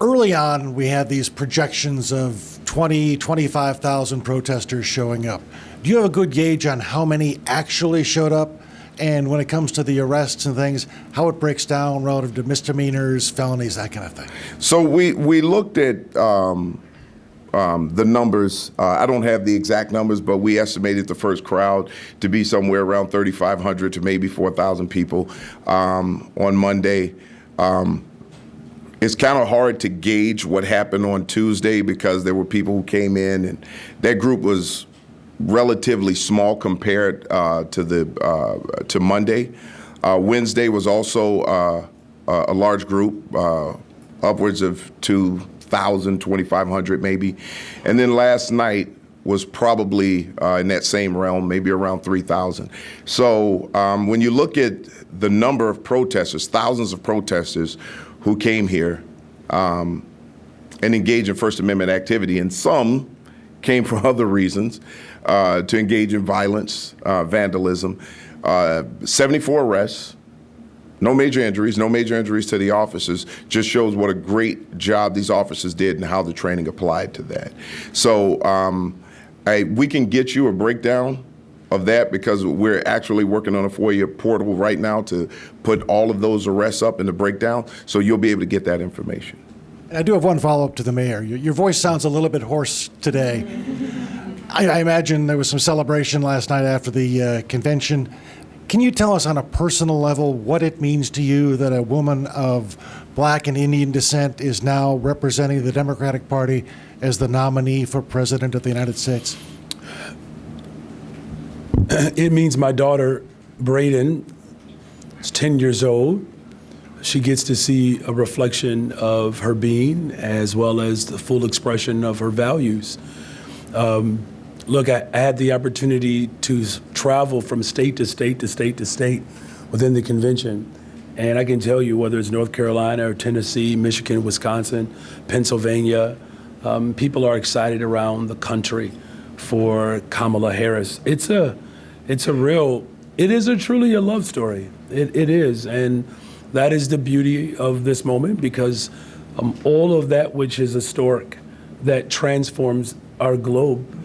Early on, we had these projections of 25,000 protesters showing up. Do you have a good gauge on how many actually showed up? And when it comes to the arrests and things, how it breaks down relative to misdemeanors, felonies, that kind of thing? So we looked at the numbers. I don't have the exact numbers, but we estimated the first crowd to be somewhere around 3,500 to maybe 4,000 people on Monday. It's kind of hard to gauge what happened on Tuesday because there were people who came in, and that group was relatively small compared to Monday. Wednesday was also a large group, upwards of 2,000, 2,500 maybe. And then last night was probably in that same realm, maybe around 3,000. So when you look at the number of protesters, thousands of protesters who came here and engaged in First Amendment activity, and some came for other reasons, to engage in violence, vandalism, 74 arrests, no major injuries to the officers, just shows what a great job these officers did and how the training applied to that. So we can get you a breakdown of that because we're actually working on a FOIA portal right now to put all of those arrests up in the breakdown, so you'll be able to get that information. I do have one follow-up to the mayor. Your voice sounds a little bit hoarse today. I imagine there was some celebration last night after the convention. Can you tell us on a personal level what it means to you that a woman of Black and Indian descent is now representing the Democratic Party as the nominee for President of the United States? It means my daughter, Brayden, is 10 years old. She gets to see a reflection of her being as well as the full expression of her values. Look, I had the opportunity to travel from state to state to state to state within the convention. And I can tell you, whether it's North Carolina or Tennessee, Michigan, Wisconsin, Pennsylvania, people are excited around the country for Kamala Harris. It is truly a love story. It is. And that is the beauty of this moment, because all of that which is historic, that transforms our globe,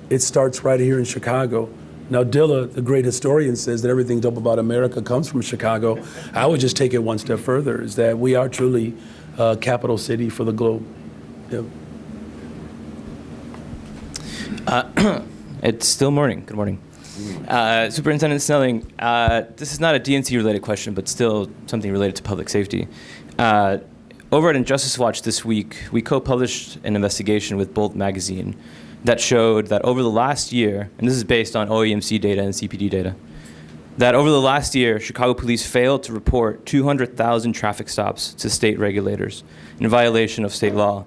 it starts right here in Chicago. Now, Dilla, the great historian, says that everything dope about America comes from Chicago. I would just take it one step further, is that we are truly a capital city for the globe. Yeah. It's still morning. Good morning. Superintendent Snelling, this is not a DNC-related question, but still something related to public safety. Over at Injustice Watch this week, we co-published an investigation with Bolt magazine that showed that over the last year, and this is based on OEMC data and CPD data, that over the last year, Chicago police failed to report 200,000 traffic stops to state regulators in violation of state law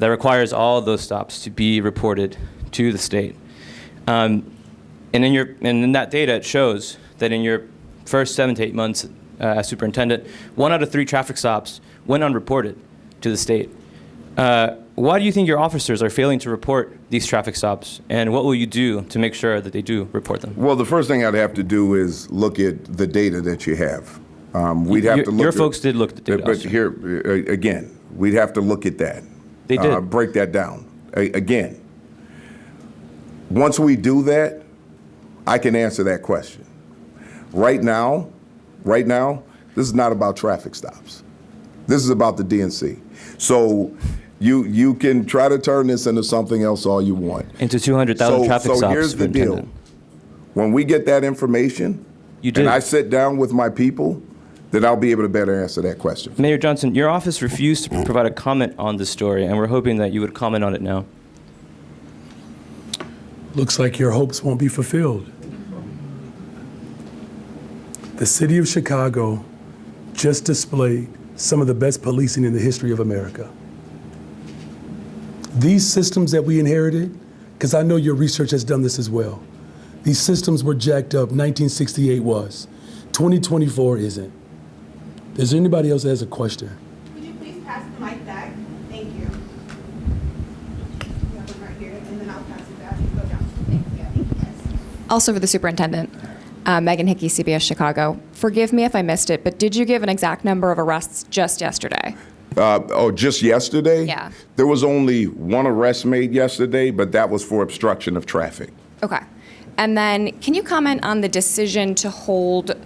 that requires all of those stops to be reported to the state. And in that data, it shows that in your first 7 to 8 months as superintendent, 1 out of 3 traffic stops went unreported to the state. Why do you think your officers are failing to report these traffic stops, and what will you do to make sure that they do report them? Well, the first thing I'd have to do is look at the data that you have. We'd have to look. Your folks did look at the data. But here, again, we'd have to look at that. They did. Break that down. Again, once we do that, I can answer that question. Right now, this is not about traffic stops. This is about the DNC. So you can try to turn this into something else all you want. Into 200,000 traffic stops. So here's the deal. When we get that information, and I sit down with my people, then I'll be able to better answer that question. Mayor Johnson, your office refused to provide a comment on this story, and we're hoping that you would comment on it now. Looks like your hopes won't be fulfilled. The city of Chicago just displayed some of the best policing in the history of America. These systems that we inherited, because I know your research has done this as well, these systems were jacked up. 1968 was. 2024 isn't. Is there anybody else that has a question? Could you please pass the mic back? Thank you. We have one right here, and then I'll pass it back. Go down. Thank you. Yes. Also for the superintendent, Megan Hickey, CBS Chicago. Forgive me if I missed it, but did you give an exact number of arrests just yesterday? Just yesterday? Yeah. There was only 1 arrest made yesterday, but that was for obstruction of traffic. Okay. And then can you comment on the decision to hold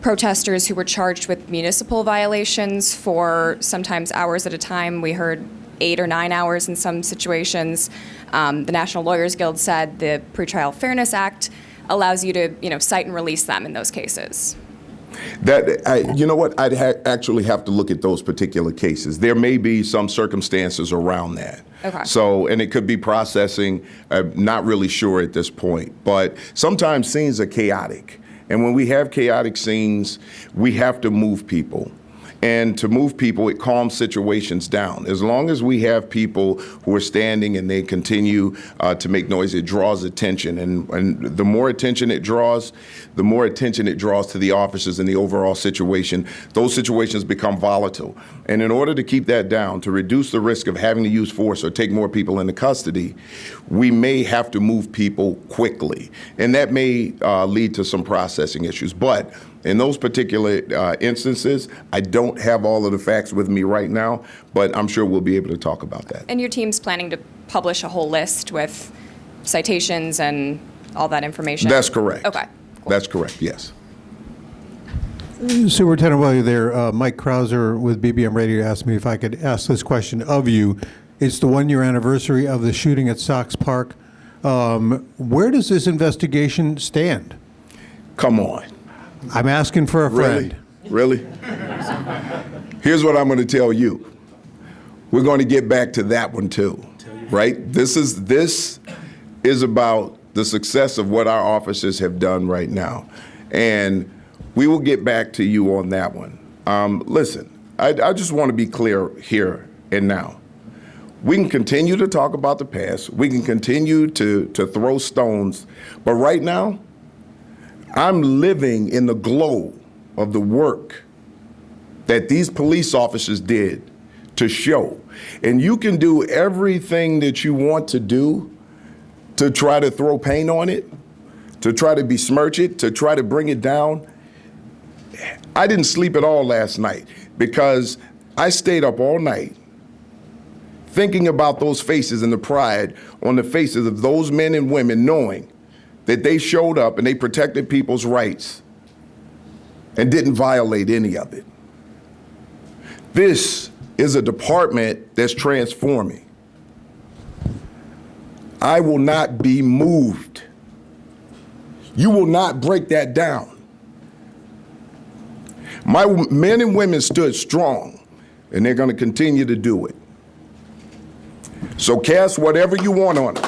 protesters who were charged with municipal violations for sometimes hours at a time? We heard 8 or 9 hours in some situations. The National Lawyers Guild said the Pretrial Fairness Act allows you to, cite and release them in those cases. You know what? I'd actually have to look at those particular cases. There may be some circumstances around that. Okay. So, and it could be processing. I'm not really sure at this point. But sometimes scenes are chaotic. And when we have chaotic scenes, we have to move people. And to move people, it calms situations down. As long as we have people who are standing and they continue to make noise, it draws attention. And the more attention it draws to the officers and the overall situation. Those situations become volatile. And in order to keep that down, to reduce the risk of having to use force or take more people into custody, we may have to move people quickly. And that may lead to some processing issues. But in those particular instances, I don't have all of the facts with me right now, but I'm sure we'll be able to talk about that. And your team's planning to publish a whole list with citations and all that information? That's correct. Okay. Cool. That's correct, yes. Superintendent, while you're there, Mike Krauser with BBM Radio asked me if I could ask this question of you. It's the 1-year anniversary of the shooting at Sox Park. Where does this investigation stand? Come on. I'm asking for a friend. Really? Here's what I'm going to tell you. We're going to get back to that one too, right? This is about the success of what our officers have done right now. And we will get back to you on that one. Listen, I just want to be clear here and now. We can continue to talk about the past. We can continue to throw stones. But right now, I'm living in the glow of the work that these police officers did to show. And you can do everything that you want to do to try to throw paint on it, to try to besmirch it, to try to bring it down. I didn't sleep at all last night because I stayed up all night thinking about those faces and the pride on the faces of those men and women, knowing that they showed up and they protected people's rights and didn't violate any of it. This is a department that's transforming. I will not be moved. You will not break that down. My men and women stood strong, and they're going to continue to do it. So cast whatever you want on it.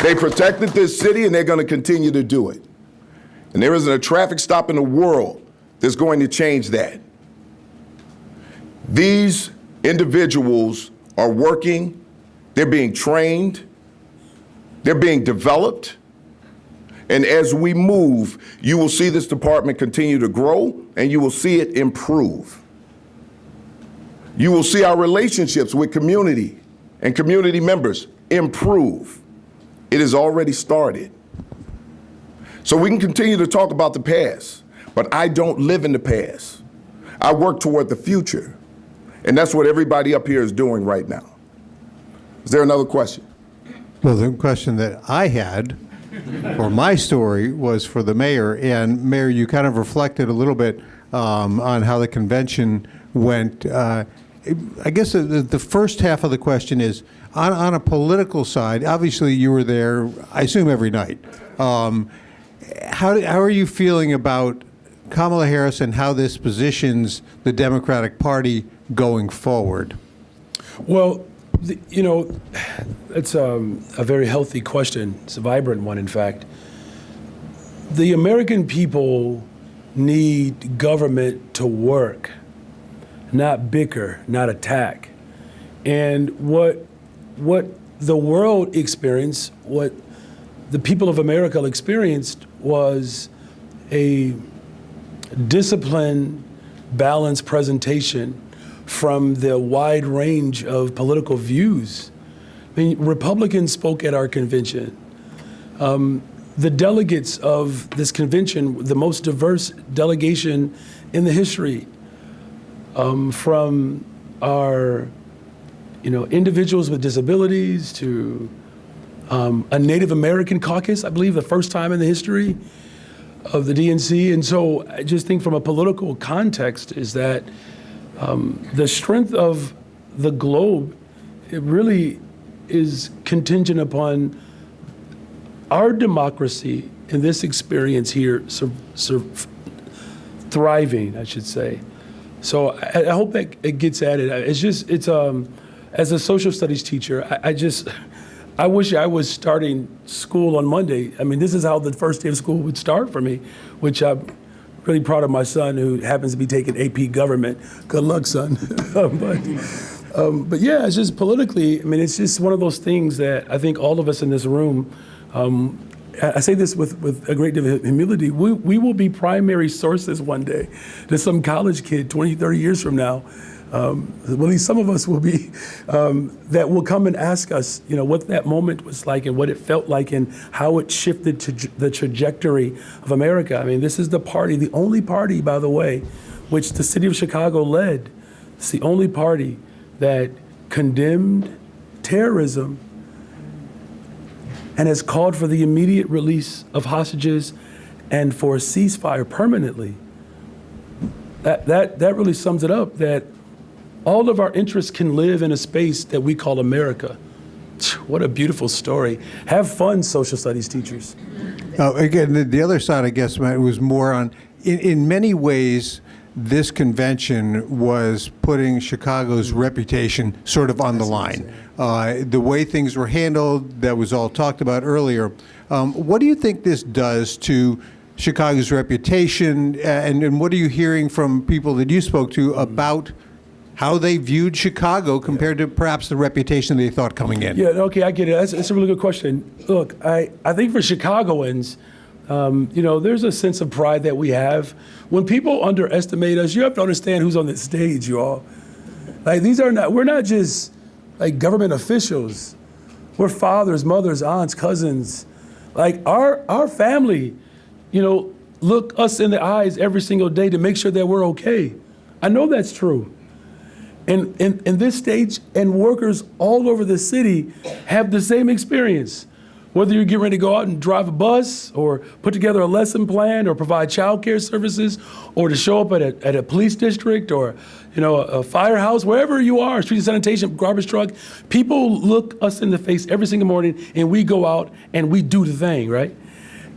They protected this city, and they're going to continue to do it. And there isn't a traffic stop in the world that's going to change that. These individuals are working, they're being trained, they're being developed. And as we move, you will see this department continue to grow, and you will see it improve. You will see our relationships with community and community members improve. It has already started. So we can continue to talk about the past, but I don't live in the past. I work toward the future. And that's what everybody up here is doing right now. Is there another question? Well, the question that I had, or my story, was for the mayor. And Mayor, you kind of reflected a little bit on how the convention went. I guess the first half of the question is, on a political side, obviously you were there, I assume, every night. How are you feeling about Kamala Harris and how this positions the Democratic Party going forward? Well, it's a very healthy question. It's a vibrant one, in fact. The American people need government to work, not bicker, not attack. And what the world experienced, what the people of America experienced, was a disciplined, balanced presentation from the wide range of political views. I mean, Republicans spoke at our convention. The delegates of this convention, the most diverse delegation in the history, from our individuals with disabilities to a Native American caucus, I believe the first time in the history of the DNC. And so I just think from a political context is that the strength of the globe, it really is contingent upon our democracy in this experience here thriving, I should say. So I hope that it gets at it. It's as a social studies teacher, I wish I was starting school on Monday. I mean, this is how the first day of school would start for me, which I'm really proud of my son, who happens to be taking AP government. Good luck, son. But yeah, it's just politically, I mean, it's just one of those things that I think all of us in this room, I say this with a great deal of humility, we will be primary sources one day to some college kid 20, 30 years from now. Well, at least some of us will be, that will come and ask us, what that moment was like and what it felt like and how it shifted to the trajectory of America. I mean, this is the party, the only party, by the way, which the city of Chicago led. It's the only party that condemned terrorism and has called for the immediate release of hostages and for a ceasefire permanently. That really sums it up, that all of our interests can live in a space that we call America, What a beautiful story. Have fun, social studies teachers. Again, the other side, I guess, Matt, was more on, in many ways, this convention was putting Chicago's reputation sort of on the line. The way things were handled, that was all talked about earlier. What do you think this does to Chicago's reputation, and what are you hearing from people that you spoke to about how they viewed Chicago compared to perhaps the reputation they thought coming in? Yeah, okay, I get it. That's a really good question. Look, I think for Chicagoans, there's a sense of pride that we have. When people underestimate us, you have to understand who's on the stage, you all. Like, we're not just like government officials. We're fathers, mothers, aunts, cousins. Like, our family, look us in the eyes every single day to make sure that we're okay. I know that's true. And this stage and workers all over the city have the same experience. Whether you're getting ready to go out and drive a bus or put together a lesson plan or provide child care services or to show up at a police district or a firehouse, wherever you are, street sanitation, garbage truck, people look us in the face every single morning and we go out and we do the thing, right?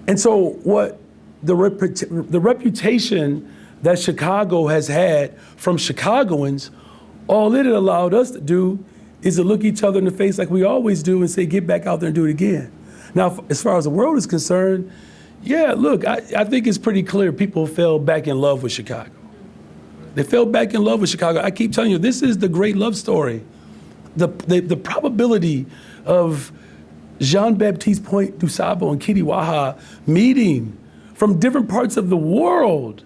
And so what the reputation that Chicago has had from Chicagoans, all it allowed us to do is to look each other in the face like we always do and say, get back out there and do it again. Now, as far as the world is concerned, yeah, look, I think it's pretty clear people fell back in love with Chicago. They fell back in love with Chicago. I keep telling you, this is the great love story. The probability of Jean-Baptiste Point du Sable and Kitty Waha meeting from different parts of the world.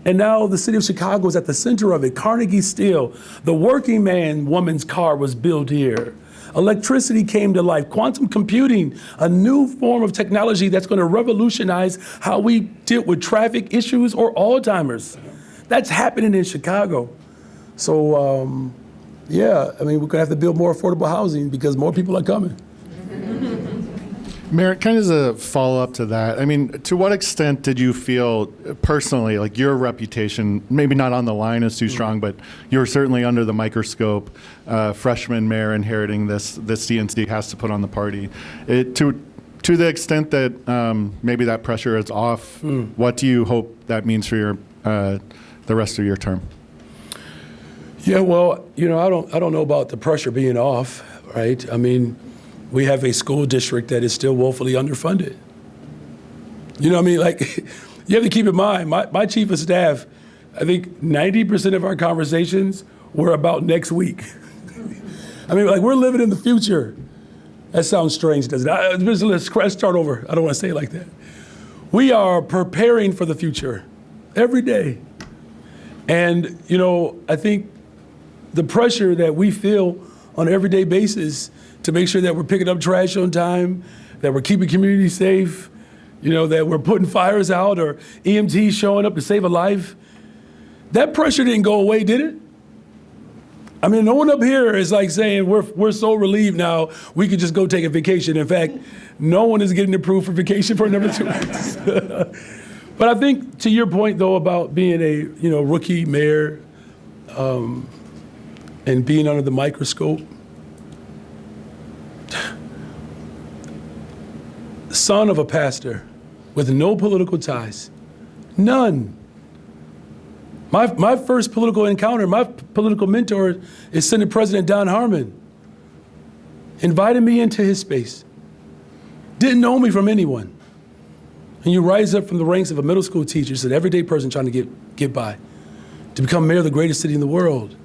And now the city of Chicago is at the center of it. Carnegie Steel, the working man woman's car was built here. Electricity came to life. Quantum computing, a new form of technology that's going to revolutionize how we deal with traffic issues or Alzheimer's. That's happening in Chicago. So, we're going to have to build more affordable housing because more people are coming. Mayor, kind of as a follow-up to that, to what extent did you feel personally, like your reputation, maybe not on the line is too strong, but you're certainly under the microscope, freshman mayor inheriting this DNC has to put on the party. To the extent that maybe that pressure is off, what do you hope that means for the rest of your term? Yeah, well, I don't know about the pressure being off, right? We have a school district that is still woefully underfunded. You have to keep in mind, my chief of staff, I think 90% of our conversations were about next week. We're living in the future. That sounds strange, doesn't it? Let's start over. I don't want to say it like that. We are preparing for the future every day. And, I think the pressure that we feel on an everyday basis to make sure that we're picking up trash on time, that we're keeping communities safe, that we're putting fires out or EMTs showing up to save a life. That pressure didn't go away, did it? No one up here is like saying we're so relieved now we could just go take a vacation. In fact, no one is getting approved for vacation for another 2 weeks. But I think to your point though about being a rookie mayor and being under the microscope, son of a pastor with no political ties, none. My first political encounter, my political mentor is Senate President Don Harmon. Invited me into his space. Didn't know me from anyone. And you rise up from the ranks of a middle school teacher, just an everyday person trying to get by, to become mayor of the greatest city in the world.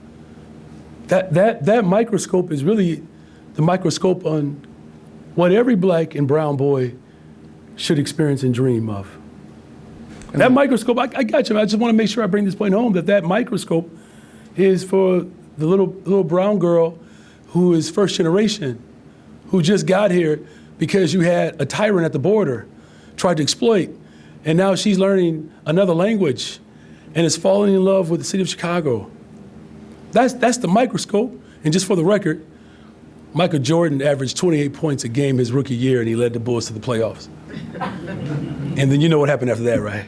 That microscope is really the microscope on what every black and brown boy should experience and dream of. And that microscope, I got you. I just want to make sure I bring this point home, that microscope is for the little brown girl who is first generation, who just got here because you had a tyrant at the border, tried to exploit, and now she's learning another language and is falling in love with the city of Chicago. That's the microscope. And just for the record, Michael Jordan averaged 28 points a game his rookie year, and he led the Bulls to the playoffs. And then you know what happened after that, right?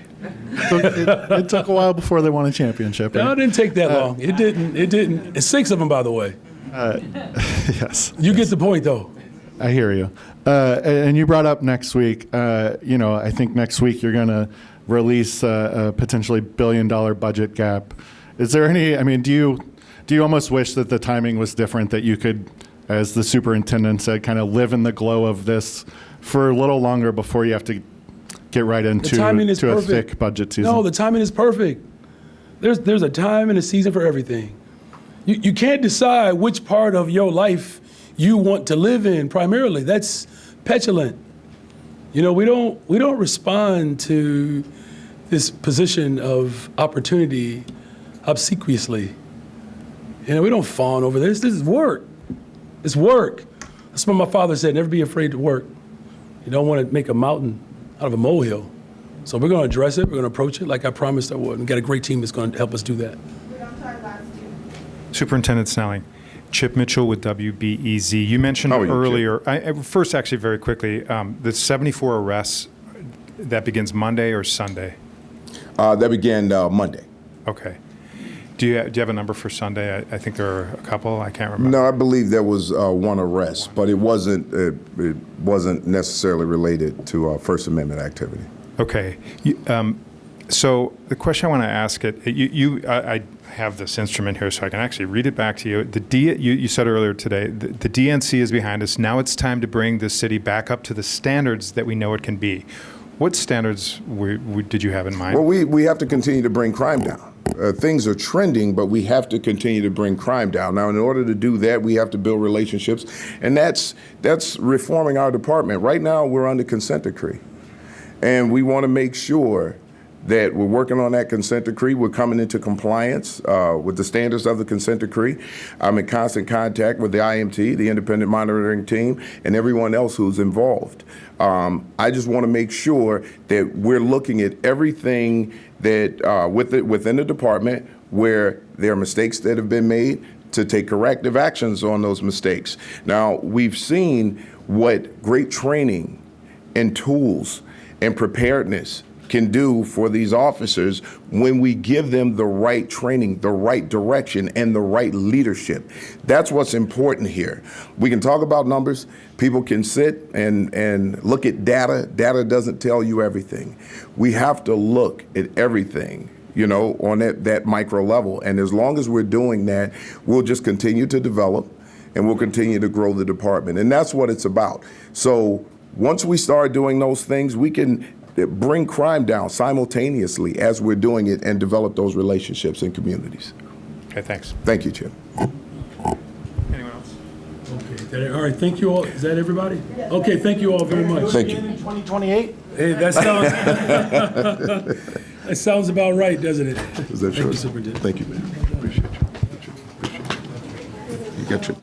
It took a while before they won a championship. Right? No, it didn't take that long. It didn't. It's 6 of them, by the way. Yes. You get the point, though. I hear you. And you brought up next week. I think next week you're going to release a potentially billion-dollar budget gap. Is there any? I mean, do you almost wish that the timing was different, that you could, as the superintendent said, kind of live in the glow of this for a little longer before you have to get right into a thick budget season? No, the timing is perfect. There's a time and a season for everything. You can't decide which part of your life you want to live in primarily. That's petulant. We don't respond to this position of opportunity obsequiously. We don't fawn over this. This is work. It's work. That's what my father said, never be afraid to work. You don't want to make a mountain out of a molehill. So we're going to address it. We're going to approach it like I promised I would. We've got a great team that's going to help us do that. Superintendent Snelling, Chip Mitchell with WBEZ. You mentioned earlier, first actually very quickly, the 74 arrests, that begins Monday or Sunday? That began Monday. Okay. Do you have a number for Sunday? I think there are a couple. I can't remember. No, I believe there was one arrest, but it wasn't necessarily related to First Amendment activity. Okay. So the question I want to ask I have this instrument here so I can actually read it back to you. You said earlier today, the DNC is behind us. Now it's time to bring the city back up to the standards that we know it can be. What standards did you have in mind? Well, we have to continue to bring crime down. Things are trending, but we have to continue to bring crime down. Now, in order to do that, we have to build relationships, and that's reforming our department. Right now, we're under consent decree, and we want to make sure that we're working on that consent decree. We're coming into compliance with the standards of the consent decree. I'm in constant contact with the IMT, the Independent Monitoring Team, and everyone else who's involved. I just want to make sure that we're looking at everything that within the department where there are mistakes that have been made to take corrective actions on those mistakes. Now, we've seen what great training and tools and preparedness can do for these officers when we give them the right training, the right direction, and the right leadership. That's what's important here. We can talk about numbers. People can sit and look at data. Data doesn't tell you everything. We have to look at everything, on that micro level. And as long as we're doing that, we'll just continue to develop and we'll continue to grow the department. And that's what it's about. So once we start doing those things, we can bring crime down simultaneously as we're doing it and develop those relationships in communities. Okay, thanks. Thank you, Chip. Anyone else? Okay. All right. Thank you all. Is that everybody? Okay. Thank you all very much. Thank you. In 2028? Hey, that sounds about right, doesn't it? Is that Thank you, short? Superintendent. Thank you, man. Appreciate you. You got your